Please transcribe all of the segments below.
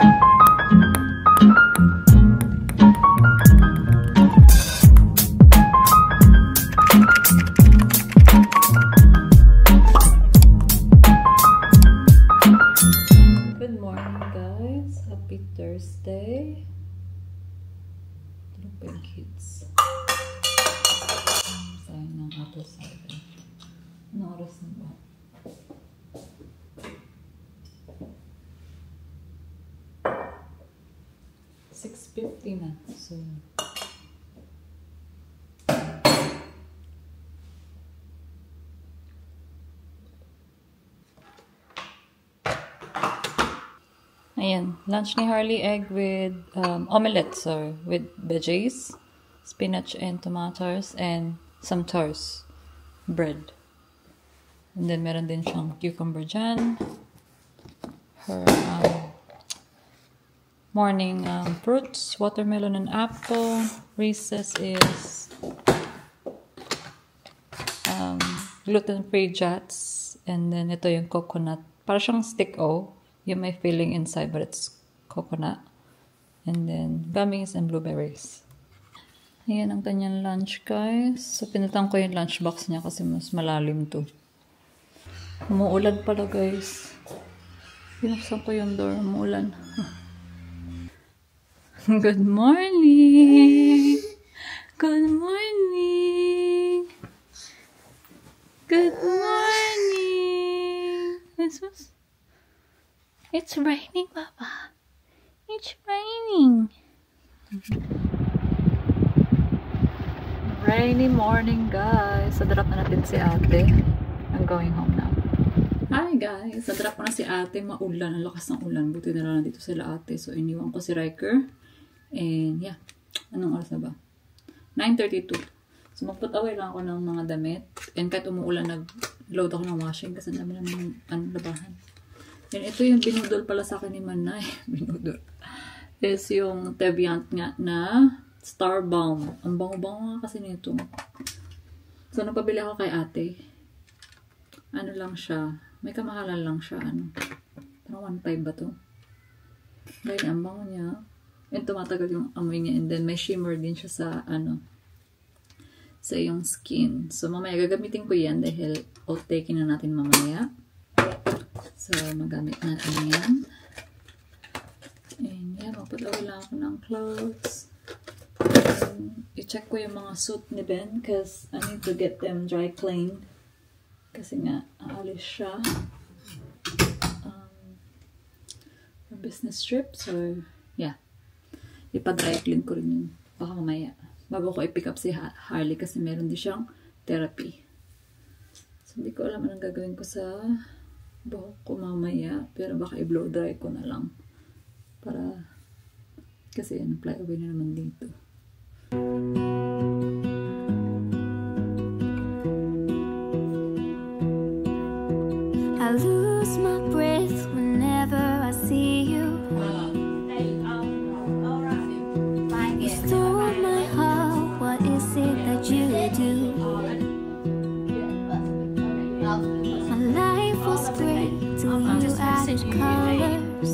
Good morning, guys. Happy Thursday. Look at kids. Sayang ng auto cycle. Ano oras na ba? 6:50 na. So, ayan, lunch ni Harley, egg with omelette, sorry, with veggies, spinach and tomatoes, and some toast, bread. And then meron din siyang cucumber dyan. Her morning fruits, watermelon and apple. Reese's is gluten-free Jats. And then ito yung coconut. Para siyang stick-o. Yung may filling inside, but it's coconut. And then gummies and blueberries. Ayan ang kanyang lunch, guys. So, pinutang ko yung lunchbox niya kasi mas malalim to. Umuulan pala, guys. Binuksan ko yung door. Umuulan. Good morning! Good morning! Good morning! It's raining, Papa. It's raining. Rainy morning, guys. Sa-drop na natin si ate. I'm going home now. Hi, guys. Sa-drop ko na si ate. Maulan. Ang lakas ng ulan. Buti na lang nandito sila ate. So, iniwan ko si Riker. And, yeah. Anong oras na ba? 9:32. So, mag-put away lang ako ng mga damit. And kahit umuulan, nag-load ako ng washing kasi namin ng labahan. And ito yung binudol pala sa akin ni Manay. Binudol. Is yung Teviant nga na Star Balm. Ang bango-bango nga kasi nito. So, napabili ako kay ate. Ano lang siya. May kamahalan lang siya. Ano. Parang 1.5 ba to? Dahil ang bango niya. And tumatagal yung amoy niya. And then may shimmer din siya sa ano. Sa iyong skin. So mamaya gagamitin ko yan dahil outtaking na natin mamaya. So magamit natin yan. And yan. Maput away lang ako ng clothes. And i-check ko yung mga suit ni Ben because I need to get them dry cleaned. Kasi nga aalis siya. For business trip. So yeah. Ipa-dry clean ko rin yun. Baka mamaya. Bago ko i-pick up si Harley kasi meron din siyang therapy. So, hindi ko alam anong gagawin ko sa buhok ko mamaya. Pero baka i-blow dry ko na lang. Para, kasi yan, apply away na naman dito. I lose my breath whenever I see you. Colors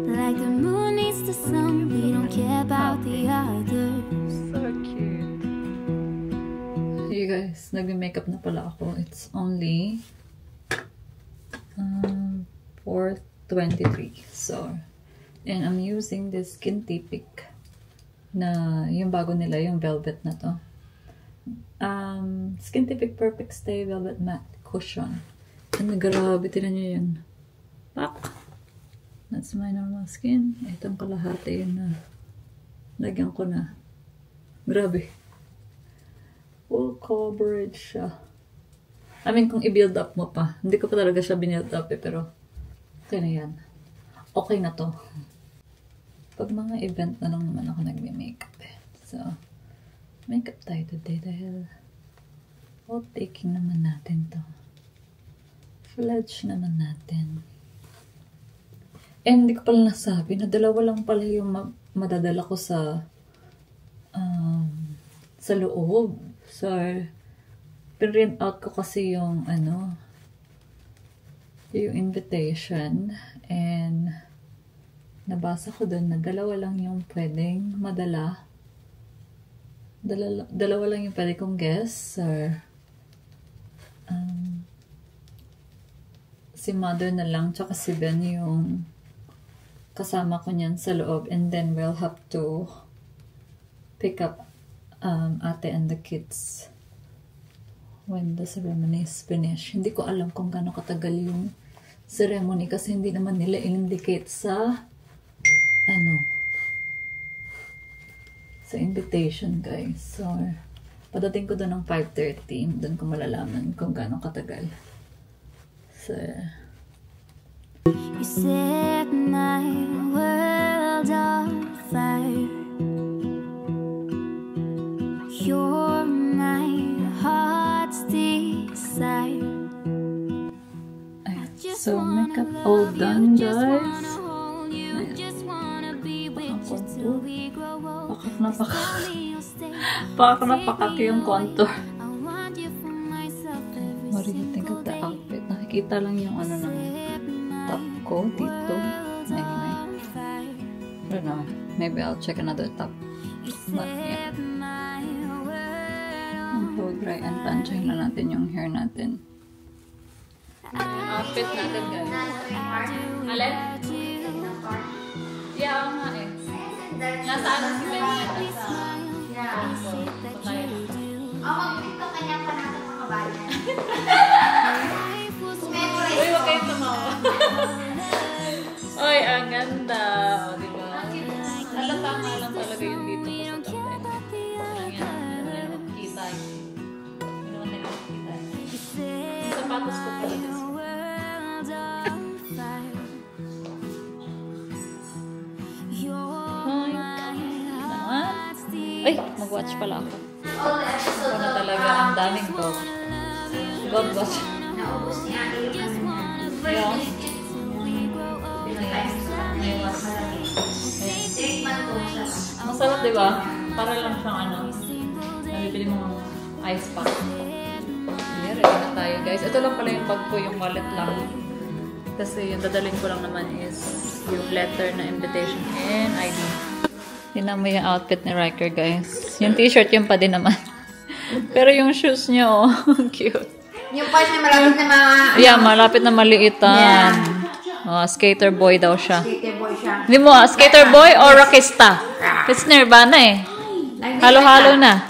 like the moon needs the sun, we don't care about the others. So cute. Hey guys, nagme-makeup na pala ako. It's only 4:23. So, and I'm using this Skintipic na yung bago nila, yung velvet na to. Skintipic Perfect Stay Velvet Matte Cushion. And grabe, tinan nyo yun. Pak! That's my normal skin. Itong kalahati yun na lagyan ko na. Grabe. Full coverage siya. I mean, kung i-build up mo pa. Hindi ko pa talaga siya binuild up eh, pero okay na yan. Okay na to. Pag mga event na lang naman ako nagme-makeup eh. So, makeup tayo today dahil outtaking naman natin to. Fledge naman natin. And hindi ko pala nasabi na dalawa lang pala yung madadala ko sa loob. So, print out ko kasi yung yung invitation, and nabasa ko dun na dalawa lang yung pwedeng madala. Dalawa lang yung pwede kong guests, or si mother na lang tsaka si Ben yung kasama ko niyan sa loob, and then we'll have to pick up ate and the kids when the ceremony is finished. Hindi ko alam kung gaano katagal yung ceremony kasi hindi naman nila in-indicate sa sa invitation, guys. So, padating ko doon ng 5:30. Doon ko malalaman kung gaano katagal. So, You set my world on fire. You're my heart's desire. so makeup all done, guys. Pakak yung contour. What do you think of the outfit? Nakikita lang yung ano ng top ko dito. Anyway, I don't know. Maybe I'll check another top. But yeah. Blow dry and panchahin na natin yung hair natin. Outfit natin, guys. Alin? Yeah, nga eh. Nasa ano si Ben natin sa... Mag-tiktok ka niya pa natin mga kabayan. Uy, wag kayong tumawa. Uy, ang ganda. O, diba? Halata nga lang talaga yung dito ko sa top. Parang yan. Hindi naman makikita. Hindi naman nila makikita. Yung sapatos ko pala this. Ay, mag-watch pala ako. Ako na talaga ang daming go. God watch. Naubos niya yung Yeah. Masarap, diba? Para lang siyang ano. Nabibili mong ice pack. Yeah, ready na tayo, guys. Ito lang pala yung bag ko, yung wallet lang. Kasi yung dadalhin ko lang naman is yung letter na invitation and ID. Tingnan mo yung outfit ni Riker, guys. Yung t-shirt yung pa din naman. Pero yung shoes niya, oh, cute. Yung part na malapit na mga... Yeah, malapit na maliitan. Oh, skater boy daw siya. Skater boy siya. Hindi mo, skater boy o rockista? It's Nirvana eh. Halo-halo na.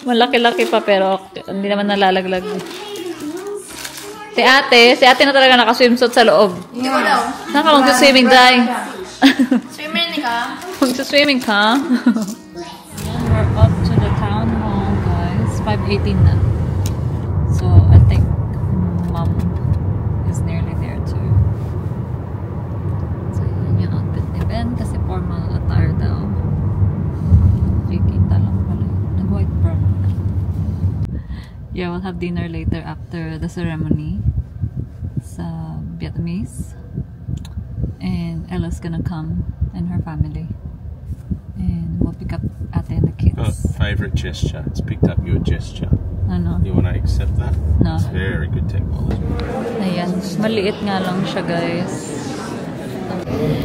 Malaki-laki pa pero hindi naman nalalaglag. Si ate na talaga naka-swimsuit sa loob. Hindi ko daw. Saan ka mag-swimming, Day? Swimmer ni ka? Mag-swimming ka? We're up to the town hall, guys. 5:18 na. So, I think Mom is nearly there too. So, yun yung outfit ni Ben kasi formal attire daw. Kikita lang pala. Nag-white brown. Yeah, we'll have dinner later after the ceremony sa Vietnamese. And Ella's gonna come and her family. And we'll pick up Ate and the kids. Oh, favorite gesture. It's picked up your gesture. Ano? You want to accept that? No. It's very good technology. Ayan. Maliit nga lang siya, guys.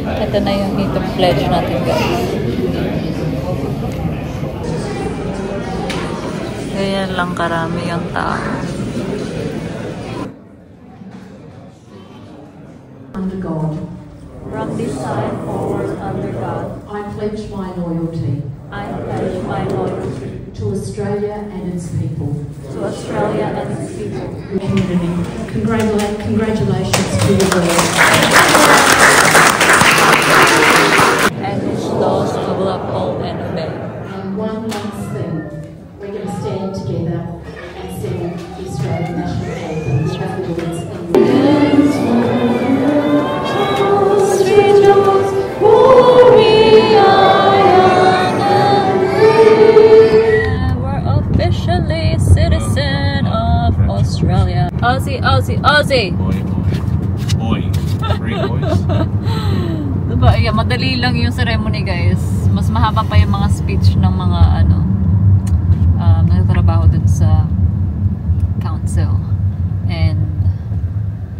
Ito na yung ito pledge natin, guys. Ganyan lang karami yung tao. Under God. From this side forward under God, I pledge my loyalty I pledge my loyalty to Australia and its people. to Australia and its people. Community. Congratulations to you all. And its laws I will uphold and obey. And one last thing. We're going to stand together and sing the Australian national anthem. Afterwards, We're officially citizen of Australia. Aussie, Aussie, Aussie! Oi, oi. Oi. Three boys. Diba, yeah, madali lang yung ceremony, guys. Mas mahaba pa yung mga speech ng mga nagtatrabaho dun sa council. And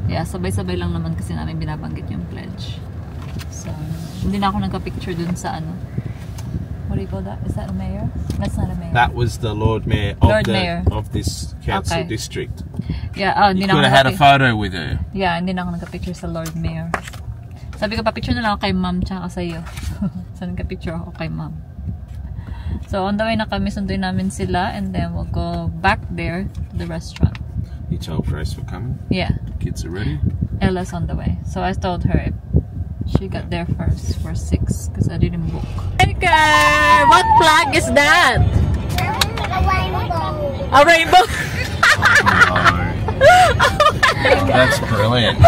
Yeah, sabay-sabay lang naman kasi namin binabanggit yung pledge. So, hindi na ako nagka-picture dun sa ano. What do you call that? Is that a mayor? That's not a mayor. That was the Lord Mayor of Lord Mayor. of this council Okay. district. Yeah, You hindi na could ako have had a photo with her. Yeah, hindi na ako nagka-picture sa Lord Mayor. Sabi ko, pa-picture na lang ako kay ma'am tsaka sa iyo. So, nagka-picture ako kay ma'am. So, on the way na kami, sunduin namin sila and then we'll go back there to the restaurant. You told Grace we're coming. Yeah, Kids are ready. Ella's on the way. So, I told her if she got there first for 6 because I didn't book. Hiker! What flag is that? A rainbow! That's brilliant.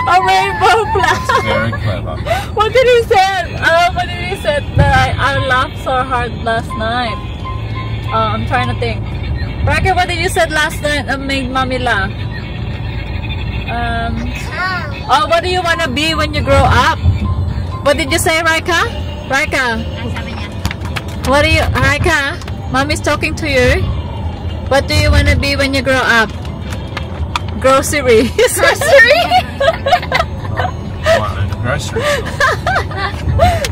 A rainbow flag! Very clever. What did he say? What did he say that I laughed so hard last night? I'm trying to think. Raika, what did you say last night that made mommy laugh? Oh, what do you want to be when you grow up? What did you say, Raika? Raika? What do you, Raika? Mommy's talking to you. What do you want to be when you grow up? Grocery. Grocery? What, in a grocery store?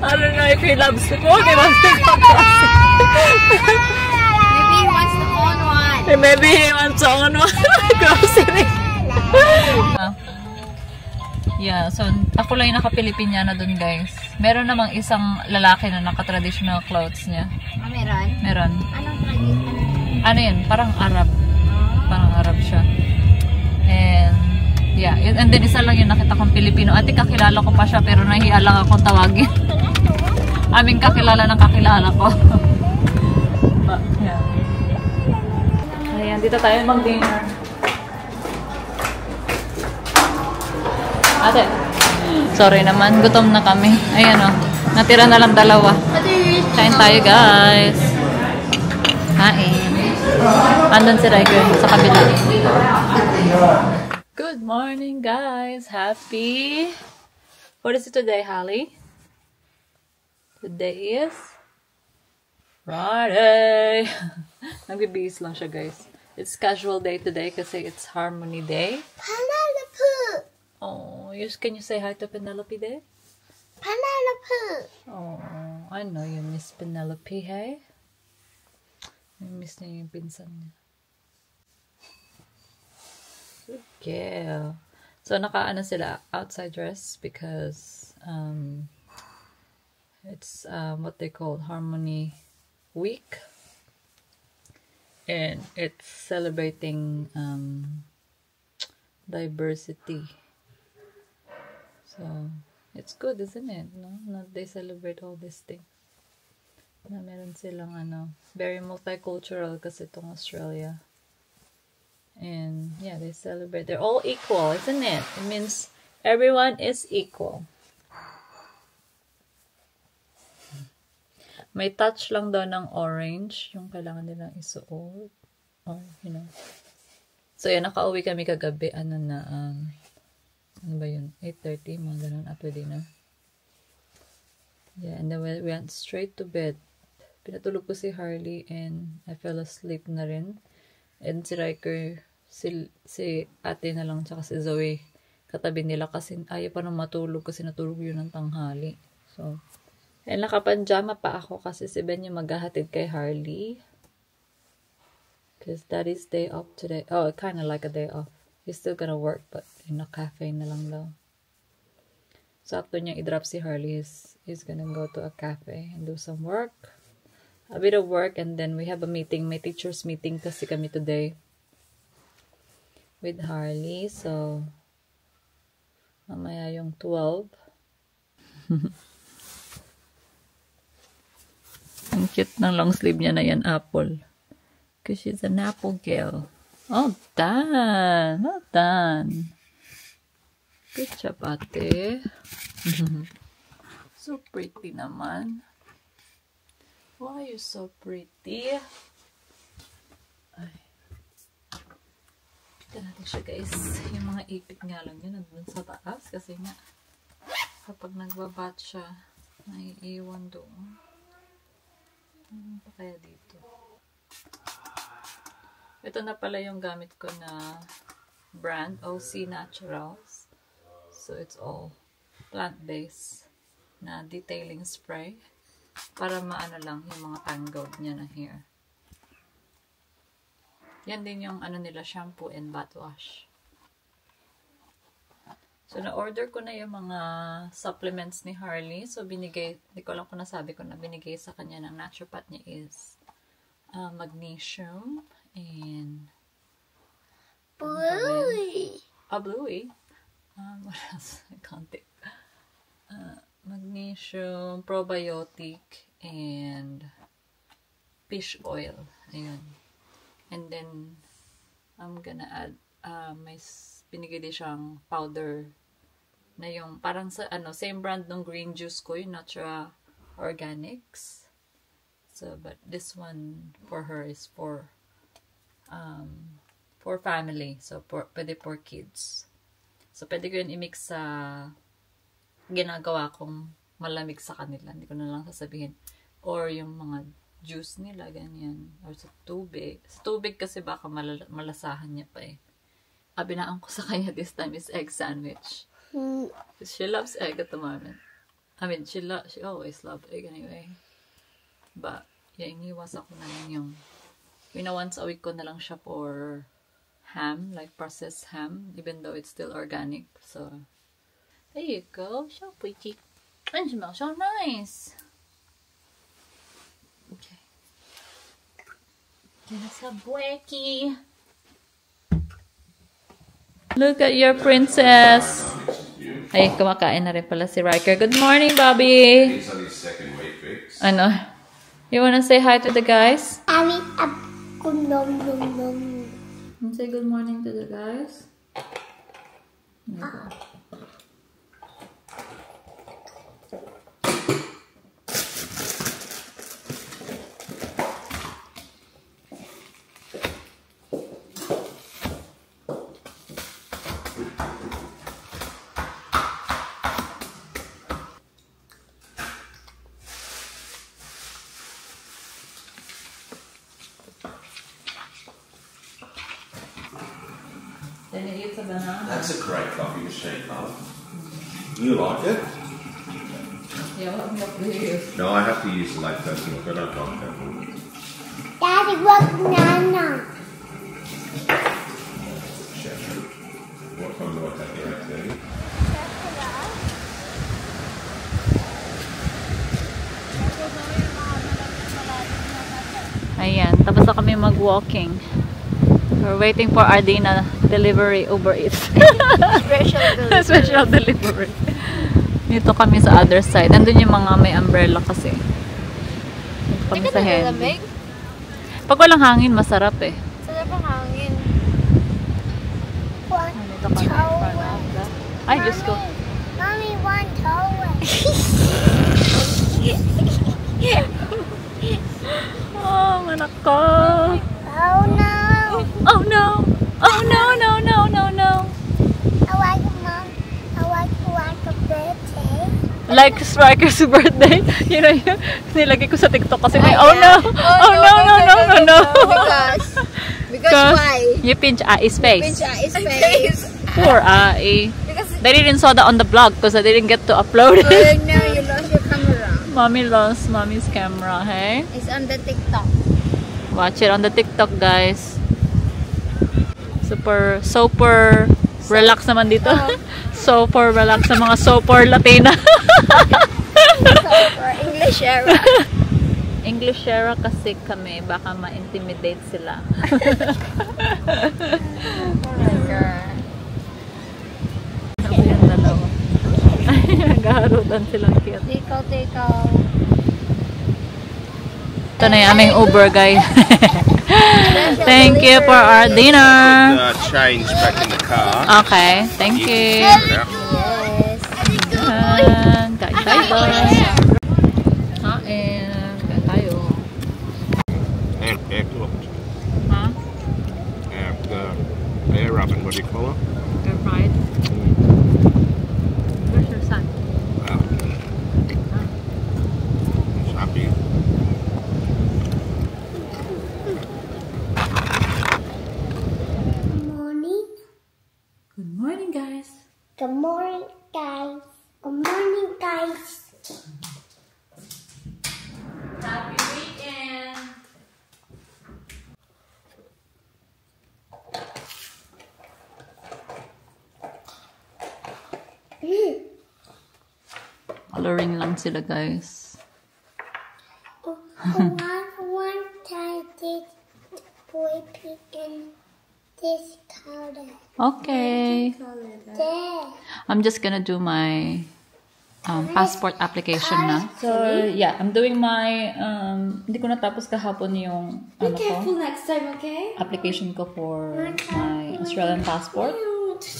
I don't know if he loves to walk. He wants to go grocery. Maybe he wants to own one. Maybe he wants to own one. Grocery. Yeah, so ako lang yung naka-Pilipiniana dun, guys. Meron namang isang lalaki na naka-traditional clothes niya. Ah, meron? Meron. Anong tradition? Ano yun? Parang Arab. Parang Arab siya. And, yeah. And then isa lang yung nakita kong Pilipino. Ate, kakilala ko pa siya pero nahiya lang akong tawagin. Aming kakilala ng kakilala ko. But, yeah. Ayan, dito tayo mag-dinner. Ate, sorry naman, gutom na kami. Ayan o, natira na lang dalawa. Kain tayo, guys. Kain. Andun si Riker sa kabila. Good morning, guys. Happy... What is it today, Hallie? Today is... Friday. Nagbibihis lang siya, guys. It's casual day today kasi it's Harmony Day. Penelope! Oh, can you say hi to Penelope there? Penelope! Oh, I know you miss Penelope, hey? I miss niya yung pinsan niya. Good girl. So, naka-ano sila, outside dress because it's what they call Harmony Week. And it's celebrating diversity. So, it's good, isn't it? No? They celebrate all these things. Na meron silang very multicultural kasi itong Australia. And, yeah, they celebrate. They're all equal, isn't it? It means everyone is equal. May touch lang daw ng orange yung kailangan nilang isuot. Or, you know. So, yan, nakauwi kami kagabi. Ano ba yun? 8:30, mga ganun, after dinner. Yeah, and then we went straight to bed. Pinatulog ko si Harley and I fell asleep na rin. And si Riker, si ate na lang, tsaka si Zoe, katabi nila kasi ayaw pa nang matulog kasi natulog yun ng tanghali. So, and nakapanjama pa ako kasi si Ben yung maghahatid kay Harley. Because daddy's day off today. Oh, kind of like a day off. He's still gonna work, but in a cafe na lang daw. So, after niya i-drop si Harley, he's gonna go to a cafe and do some work. A bit of work, and then we have a meeting. May teacher's meeting kasi kami today with Harley. So, mamaya yung 12. Ang cute ng long sleeve niya na yan, apple. Because she's an apple girl. Oh, done. Well done. Good job, ate. So pretty naman. Why are you so pretty? Ay. Kita natin siya, guys. Yung mga ipit nga lang yun nandun sa taas. Kasi nga, kapag nagbabat siya, naiiwan doon. Ano pa kaya dito? Ito na pala yung gamit ko na brand, OC Naturals. So it's all plant-based na detailing spray para maano lang yung mga tangled niya na hair. Yan din yung ano nila, shampoo and body wash. So, na-order ko na yung mga supplements ni Harley. So, binigay, hindi ko alam kung nasabi ko na binigay sa kanya ng naturopath niya is magnesium and Bluey. bluey. What else? I can't think. Magnesium, probiotic, and fish oil. Ayun. And then, I'm gonna add, binigay din siyang powder na yung, parang sa, same brand ng green juice ko, yung Natura Organics. So, but this one for her is for family. So, pwede for kids. So, pwede ko yun i-mix sa ginagawa kong malamig sa kanila. Hindi ko na lang sasabihin. Or yung mga juice nila, ganyan. Or sa tubig. Sa tubig kasi baka malasahan niya pa eh. Abinaan ko sa kanya this time is egg sandwich. She loves egg at the moment. I mean, she always loved egg anyway. But, yeah, iniwas ako na lang yung once a week ko na lang siya for ham, like processed ham, even though it's still organic. So, there you go. So pretty. And it smells so nice. Okay. There's a bueki. Look at your princess. Ay, kumakain na rin pala si Riker. Good morning, Bobby. He's on his second week fix. Ano? You wanna say hi to the guys? Ami up nom nom nom. Say good morning to the guys. Then you eat the banana. That's a great coffee machine, Mum. You like it? Yeah, what milk do you use? No, I have to use the lactose milk. I don't like that. Daddy, what banana? What time do I take your 8:30? Ayan, tapos na kami mag-walking. We're waiting for Ardina delivery Uber Eats. Special delivery. Dito kami sa other side. Nandun yung mga may umbrella kasi. Dito kami sa Henry. Pag walang hangin, masarap eh. Sarap ang hangin. Dito kami in front of the... Ay, Diyos ko. Mommy, one towel. Oh, anak ko. Oh no. Oh no! Oh no, no, no, no, no! I like Mom. I like a birthday. Like Striker's birthday. You know, yun, nilagay ko sa TikTok kasi oh no! Oh no, no, no, no, no! Because why? You pinch Ai's face. Pinch his face. Poor Ai. Because They didn't saw that on the blog because I didn't get to upload it. no, you lost your camera. Mommy lost mommy's camera, hey? It's on the TikTok. Watch it on the TikTok, guys. Super relax naman dito. Super relax sa mga super Latina. For English era. English era kasi kami, baka ma-intimidate sila. Ako yung dalawa. Naghaharutan silang cute. Tikaw. Ito na yung aming Uber, guys. Thank you for our dinner. Change back in the car. Okay, thank you. Yes. Kain tayo. Kain tayo. Air cooked. Huh? Air oven, what do you call it? Air fried. Where's your son? It's happy. Morning. Good morning, guys. Good morning, guys. Happy weekend! Coloring lang sila, guys. One time this boy pig and this color. Okay. There. I'm just gonna do my passport application na. So, yeah, I'm doing my, hindi ko natapos kahapon yung, Next time, okay? application ko for my Australian passport.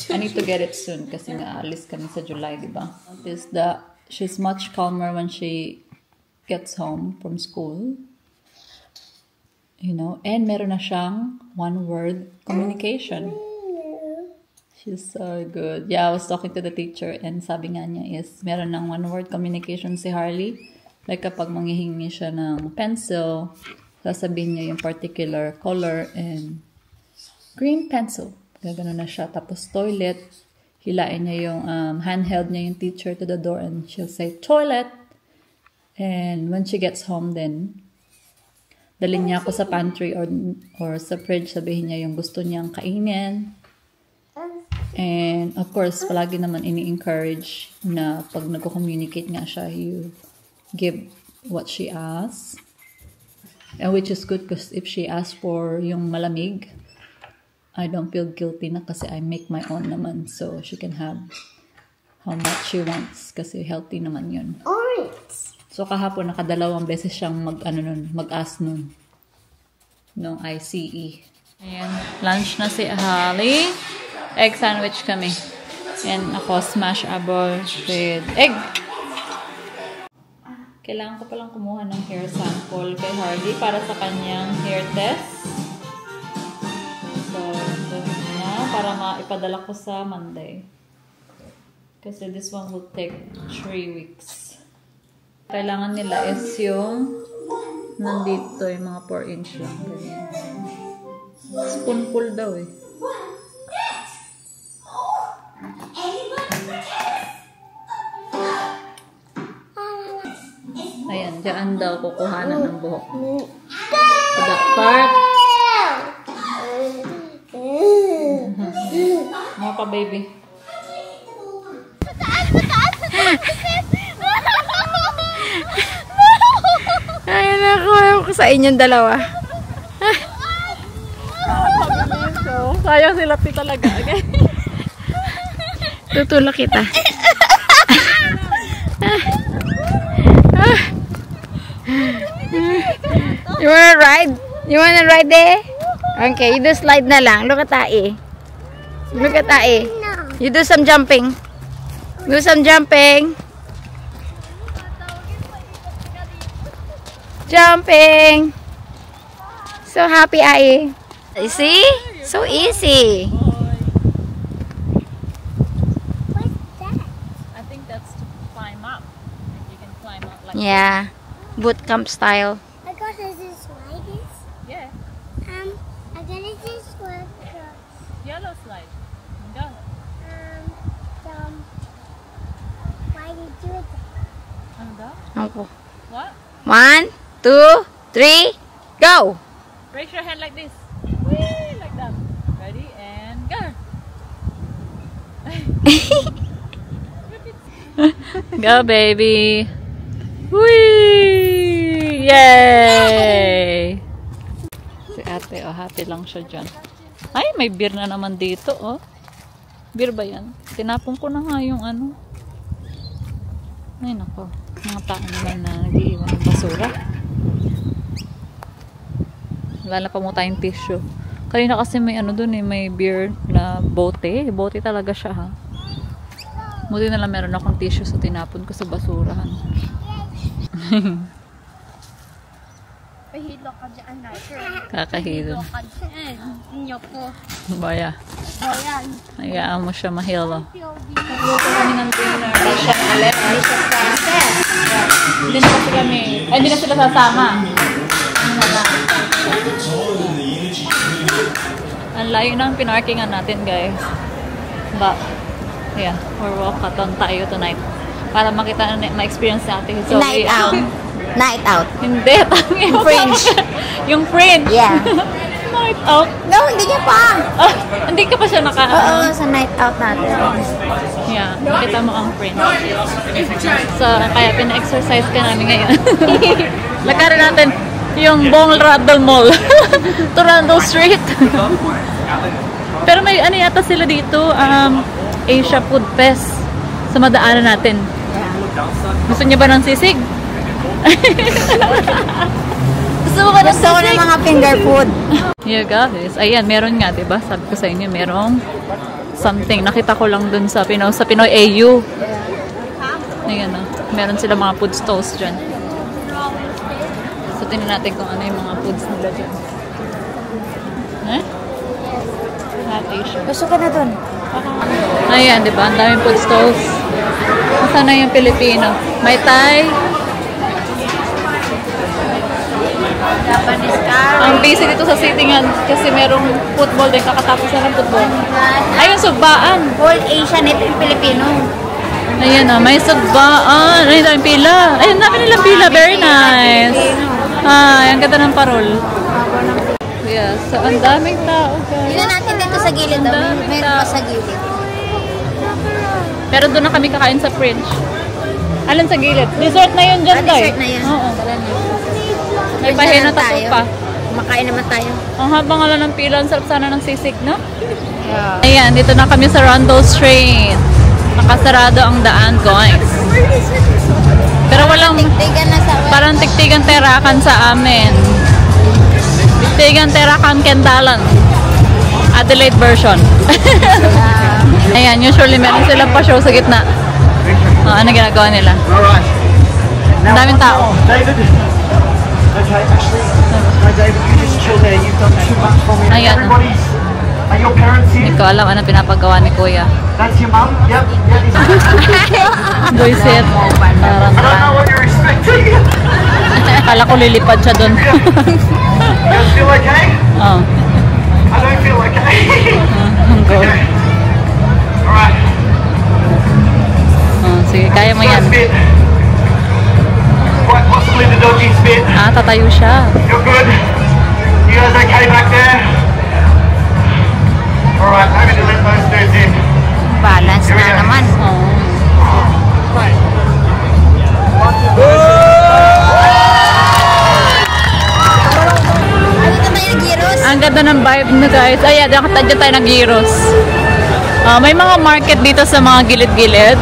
I need to get it soon kasi nga alis kami sa July, di ba? Is that she's much calmer when she gets home from school. You know, and meron na siyang one-word communication. She's so good. Yeah, I was talking to the teacher and sabi nga niya is meron ng one-word communication si Harley. Like kapag manghihingi siya ng pencil, sasabihin niya yung particular color and green pencil. Gagano na siya. Tapos toilet, hilain niya yung handheld niya yung teacher to the door and she'll say toilet. And when she gets home then, dalhin niya ako sa pantry or sa fridge, sabihin niya yung gusto niyang kainin. And of course, palagi naman ini-encourage na pag nagko-communicate nga siya, you give what she asks. And which is good because if she asks for yung malamig, I don't feel guilty na kasi I make my own naman. So she can have how much she wants kasi healthy naman yun. Orange. So kahapon nakadalawang beses siyang mag-ask nun. Nung ICE. Ayan, lunch na si Holly. Egg sandwich kami. And ako, smash apple with egg. Kailangan ko palang kumuha ng hair sample kay Harley para sa kanyang hair test. So, na para maipadala ko sa Monday. Kasi this one will take 3 weeks. Kailangan nila is yung nandito yung mga 4-inch lang. Ganyan. Spoonful daw eh. Ayan, dyan daw kukuhanan ng buhok. So that part. Mga pa baby. Ay, naku, sa inyong dalawa. Sayang sila pi talaga. Okay? Tutulak kita. You wanna ride? You wanna ride there? Okay, you do slide na lang. Look at Tae. Look at Tae. You do some jumping. Do some jumping. Jumping. So happy, Ai. You see? So easy. What's that? I think that's to climb up. You can climb up like Yeah. Boot camp style. I got this like this. Yeah. I got this one. Yellow slide. Go. Why did you do that? Ano daw? Okay. What? 1, 2, 3, go! Raise your hand like this. Whee! Like that. Ready? And go. Go, baby. Whee! Yay! Si ate, oh, happy lang siya dyan. Ay, may beer na naman dito, oh. Beer ba yan? Tinapon ko na nga yung ano. Ay, nako. Mga tao naman na nag-iiwan ng basura. Wala pa mo tayong tissue. Kanina kasi may ano dun eh, may beer na bote. Bote talaga siya, ha. Buti na lang meron akong tissue so tinapon ko sa basurahan. Pahilo ka dyan, Niker. Kakahilo. ka dyan. Inyo po. Baya. Ayan. Hayaan mo siya mahilo. Nagluto Kami ng dinner. Hindi na kasi kami. Ay, hindi na sila sasama. Ang layo ng pinarkingan natin, guys. Ba, Yeah, we're walkathon tayo tonight. Para makita na ma-experience natin. So, Night out. Night out. Hindi, tangi mo. Fringe. Yung fringe. Yeah. Night out. No, hindi niya pa. Hindi ka pa siya Oo, sa night out natin. Yeah, nakita mo ang fringe. So, kaya pina-exercise ka namin ngayon. Lakarin natin yung Bong Randall Mall. To Randall Street. Pero may ano yata sila dito, Asia Food Fest sa madaanan natin. Gusto niyo ba ng sisig? Gusto mo ba ng Gusto ko ng sisig? mga finger food. Yeah guys, ayan, meron nga, diba? Sabi ko sa inyo, merong something. Nakita ko lang dun sa Pinoy AU. Ayan na, meron sila mga food stalls dyan. So, tingnan natin kung ano yung mga foods nila dyan. Eh? Lahat Asia. Gusto ko na dun. Ayan, diba? Ang daming food stalls. Nasaan na yung Pilipino? May Thai. Japanese curry. Ang busy dito sa city nga kasi merong football din. Kakatapos na ng football. Ayun, sugbaan. Whole Asian, ito yung Pilipino. Ayan na, may sugbaan. Ay, daming pila. Ayun, dami nilang pila. Very nice. Ay, ang ganda ng parol. Yeah, so ang daming tao, guys. Tingnan natin dito sa gilid. Ang daming Meron tao. pa sa gilid. Pero doon na kami kakain sa fringe. Alin sa gilid? Dessert na yun dyan, guys. Dessert na yan. Oo. Tara na. May Dessert pahina naman tayo. pa. Makain naman tayo. Ang habang ala ng pila, ang sarap sana ng sisig, no? Yeah. Ayan, dito na kami sa Randall Street. Nakasarado ang daan, guys. Pero walang, Tignan na sa parang tiktigan terakan sa amin. Tiktigan terakan Kendalan. Adelaide version. Ayan, usually meron silang pa-show sa gitna. Ano ginagawa nila? Alright. Ang daming tao. David. Okay, Ashley. No, David, you just chill there. You've done too much for me. Ayan. Everybody's. Are your parents here? Hindi ko alam ano pinapagawa ni Kuya. That's your mum? Yep. Yep. Buisit. I don't know what you're expecting. Akala ko lilipad siya doon. You guys feel okay? Oh. I don't feel okay. Ang go. Alright. Oh, sige, kaya mo yan. First bit. Quite possibly the doggy's bit. Tatayo siya. You're good. You guys okay back there? Alright, I'm going to let those dudes in. balance Here we na go. naman. Ano ka tayo nag-gyros? Ang ganda ng vibe nyo guys. Ayan, dyan tayo ng gyros. May mga market dito sa mga gilid-gilid.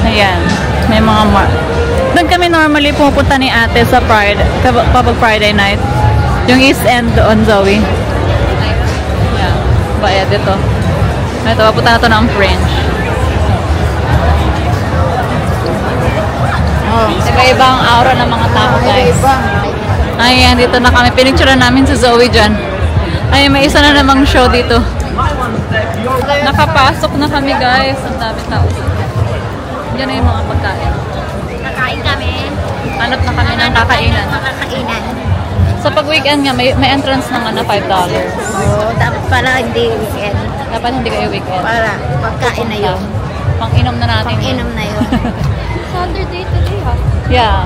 Ayan. May mga doon kami normally pumupunta ni ate sa kapag Friday night. Yung East End doon, Zoe. Ayan. Baya dito. Ito, papunta na ito ng French. Iba-iba ang aura ng mga tao guys. Ayan, dito na kami. Pinicturean namin si Zoe dyan. Ayan, may isa na namang show dito. Nakapasok na kami guys. Ang dami tao. Diyan na yung mga pagkain. Nakain kami. Hanap na kami ng kakainan. Makakainan. So pag weekend nga, may entrance naman na $5. Oo, dapat pala hindi weekend. Dapat hindi kayo weekend. Para pagkain na yun. Pang-inom na natin. Pang-inom na yun. Saturday today, ha? Yeah.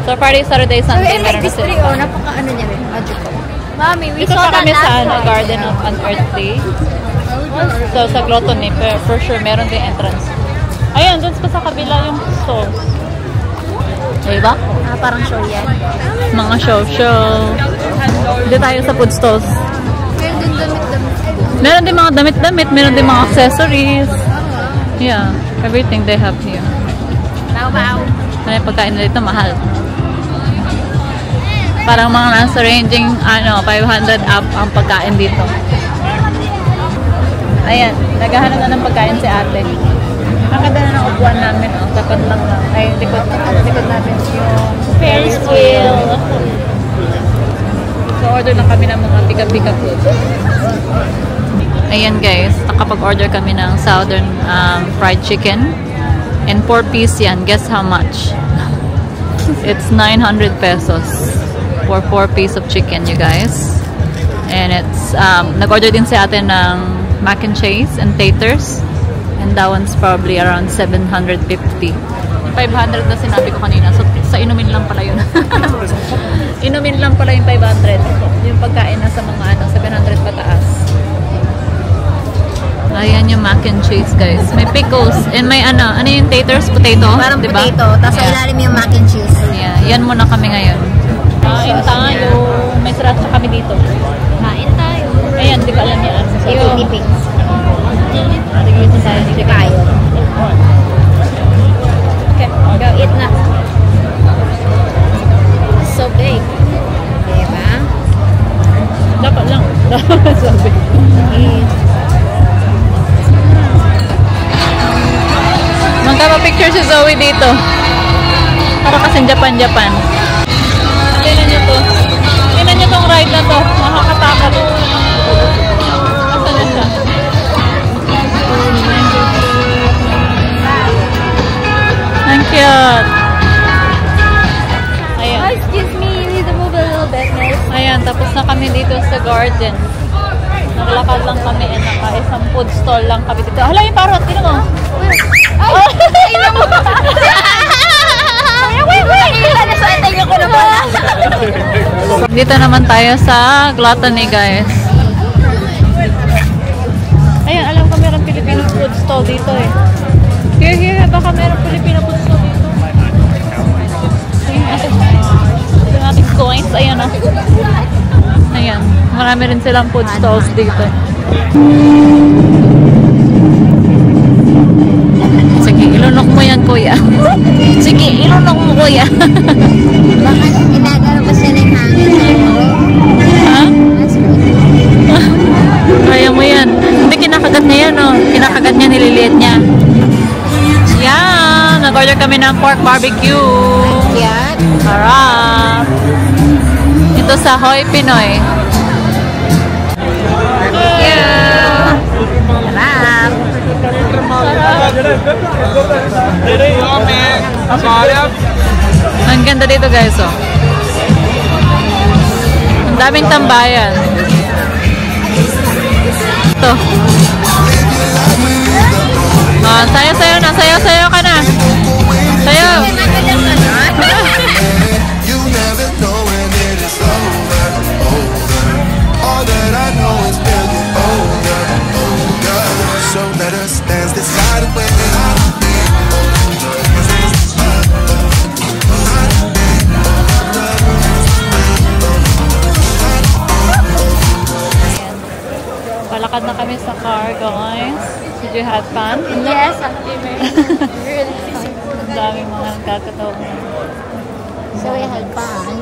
So Friday, Saturday, Sunday, meron na this tree, sila. oh, napaka-ano niya rin. Magical. Mommy, we Dito saw pa that kami last sa Friday. Garden of Unearthly. So sa Glotony, for sure, meron din entrance. Ayun, dun pa sa kabila yung stall. Diba? Parang show yan. Mga show. Dito tayo sa food stalls. Meron din damit-damit. Meron din mga damit-damit, meron din mga accessories. Yeah, everything they have here. Wow. Ano yung pagkain nila dito, mahal. Parang mga nasa ranging, 500 up ang pagkain dito. Ayan, naghahanap na ng pagkain si ate. Ang ganda na ng upuan namin, tapat lang lang. Ay, likod namin yung Ferris wheel. So, order na kami ng mga pika-pika food. Ayan guys, nakapag-order kami ng southern fried chicken. And 4-piece yan. Guess how much? It's 900 pesos for 4-piece of chicken, you guys. And it's, nag-order din si ate ng mac and cheese and taters. And that one's probably around 750. Yung 500 na sinabi ko kanina. So, sa inumin lang pala yun. Inumin lang pala yung 500. Yung pagkain na sa mga 700 pataas. Ayan yung mac and cheese, guys. May pickles. And may ano yung taters? Potato? Parang diba? potato. Tapos sa ilalim yung mac and cheese. Yeah, yan muna kami ngayon. Kain tayo. May sriracha kami dito. Kain tayo. Ayan, di ba alam niya? Yung dippings. Dito tayo. Dito kayo. Okay, Go eat na. So big. Diba? dapat lang. Sabi. Magkapa-picture si Zoe dito. Para kasing Japan. Tingnan nyo to. Tingnan nyo tong ride na to. Makakatakot. Asan na siya? Ang cute. Ayan. Oh, excuse me. You need to move a little bit, miss. Ayan, tapos na kami dito sa garden. Naglakad lang kami and naka-isang food stall lang kami dito. Hala, yung parrot. Tingnan mo. Ay! Tingnan mo! Wait! Tingnan ko na pala. Dito naman tayo sa Gluttony, guys. Ayan, alam ko meron Filipino food stall dito eh. Here, baka meron Filipino food stall dito. Yung ating coins, ayan o. Ayan, marami rin silang food stalls dito. Sige, ilunok mo yan, kuya. Sige, ilunok mo, kuya. Baka inagano pa siya ng hangin. Ha? Kaya mo yan. Hindi, kinakagat niya yan, oh. Kinakagat niya, nililiit niya. Yan! Nag-order kami ng pork barbecue. Yan. Harap! Ito sa Hoy Pinoy. Yeah. Sarap. Ang ganda dito, guys, oh. Ang daming tambayan. Ito. Oh, sayo na. Sayo ka na. Sayo. You never know when it is over. All that I know is we'll get older. So let us dance this night away. Palakad na kami sa car, guys. Did you have fun? Yes, really. Ang daming mga nagkakataon. So we had fun.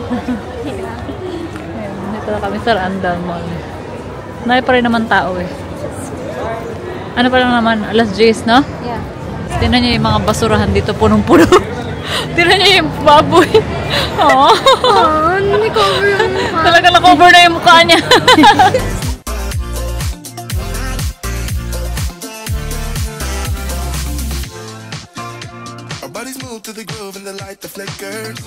Ayun, dito na kami sa Randall Mall. Nay pa rin naman tao eh. Ano pa lang naman, alas 10, no? Yeah. Tingnan niyo yung mga basurahan dito, punong-puno. Tingnan niyo yung baboy. Oh, Nani-cover yung mukha. talaga na-cover na yung mukha niya. Our bodies move to the groove and the light that flickers.